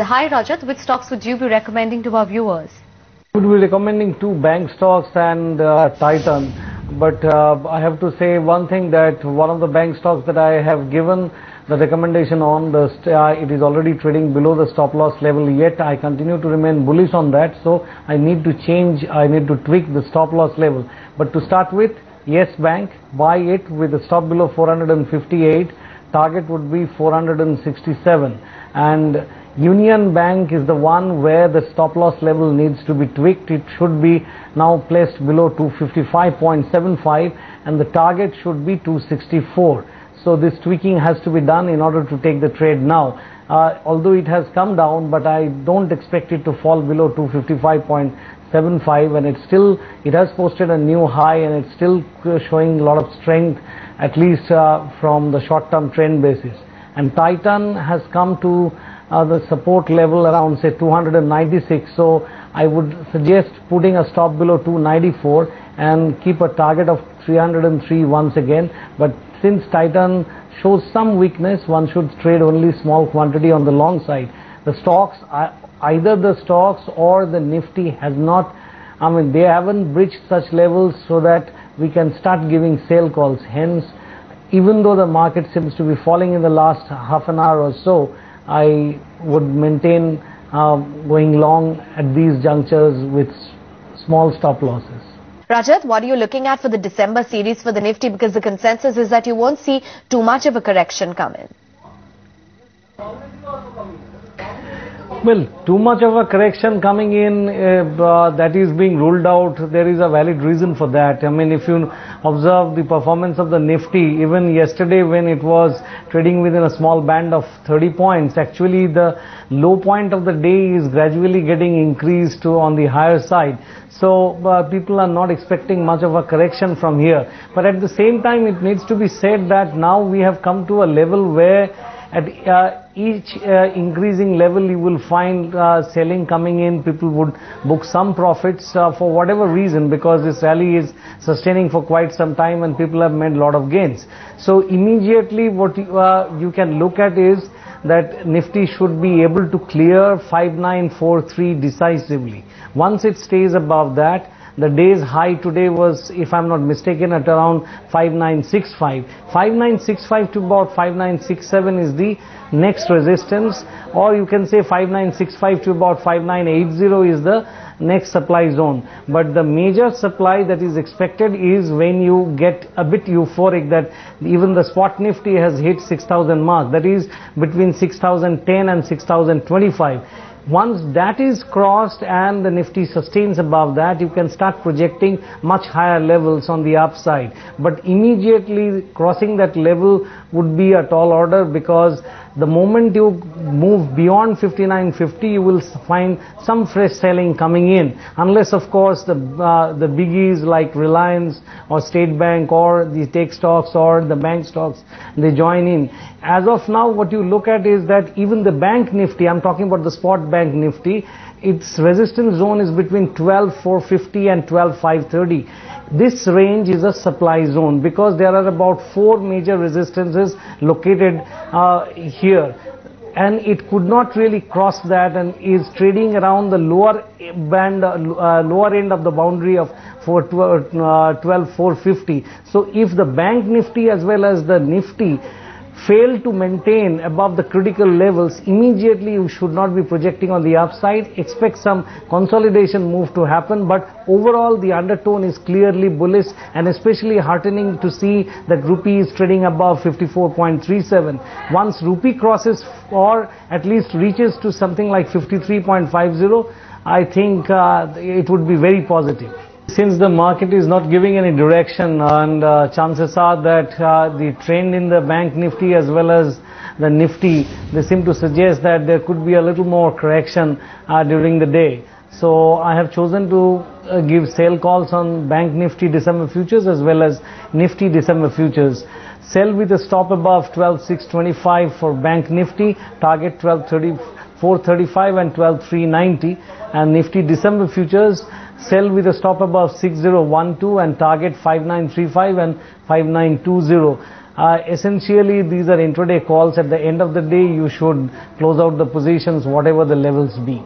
Hi Rajat, which stocks would you be recommending to our viewers? I would be recommending two bank stocks and Titan, but I have to say one thing, that one of the bank stocks that I have given the recommendation on, it is already trading below the stop loss level, yet I continue to remain bullish on that, so I need to tweak the stop loss level. But to start with, Yes Bank, buy it with a stop below 458, target would be 467, and Union Bank is the one where the stop loss level needs to be tweaked. It should be now placed below 255.75 and the target should be 264. So this tweaking has to be done in order to take the trade now. Although it has come down, but I don't expect it to fall below 255.75, and it has posted a new high, and it's still showing a lot of strength, at least from the short-term trend basis. And Titan has come to the support level around say 296, so I would suggest putting a stop below 294 and keep a target of 303 once again. But since Titan shows some weakness, one should trade only small quantity on the long side. The stocks, either the stocks or the Nifty has not, they haven't breached such levels so that we can start giving sale calls. Hence, even though the market seems to be falling in the last half an hour or so, I would maintain going long at these junctures with small stop losses. Rajat, what are you looking at for the December series for the Nifty? Because the consensus is that you won't see too much of a correction come in. Well, too much of a correction coming in, that is being ruled out. There is a valid reason for that. If you observe the performance of the Nifty, even yesterday when it was trading within a small band of 30 points, actually the low point of the day is gradually getting increased to on the higher side. So people are not expecting much of a correction from here. But at the same time, it needs to be said that now we have come to a level where at each increasing level you will find selling coming in. People would book some profits for whatever reason, because this rally is sustaining for quite some time and people have made a lot of gains. So immediately what you can look at is that Nifty should be able to clear 5943 decisively. Once it stays above that, the day's high today was, if I'm not mistaken, at around 5965. 5965 to about 5967 is the next resistance, or you can say 5965 to about 5980 is the next supply zone. But the major supply that is expected is when you get a bit euphoric that even the spot Nifty has hit 6000 mark, that is between 6010 and 6025. Once that is crossed and the Nifty sustains above that, you can start projecting much higher levels on the upside. But immediately crossing that level would be a tall order, because the moment you move beyond 5950, you will find some fresh selling coming in, unless of course the biggies like Reliance or State Bank or the tech stocks or the bank stocks, they join in. As of now, what you look at is that even the bank Nifty, I'm talking about the spot bank Nifty, its resistance zone is between 12,450 and 12,530. This range is a supply zone, because there are about 4 major resistances located here, and it could not really cross that and is trading around the lower band, lower end of the boundary of 12,450. So if the bank Nifty as well as the Nifty fail to maintain above the critical levels, immediately you should not be projecting on the upside. Expect some consolidation move to happen, but overall the undertone is clearly bullish, and especially heartening to see that rupee is trading above 54.37. Once rupee crosses or at least reaches to something like 53.50, I think it would be very positive. Since the market is not giving any direction, and chances are that the trend in the bank Nifty as well as the Nifty, they seem to suggest that there could be a little more correction during the day. So I have chosen to give sale calls on bank Nifty December futures as well as Nifty December futures. Sell with a stop above 12,625 for bank Nifty, target 12,435 and 12,390, and Nifty December futures sell with a stop above 6012 and target 5935 and 5920. Essentially, these are intraday calls. At the end of the day, you should close out the positions, whatever the levels be.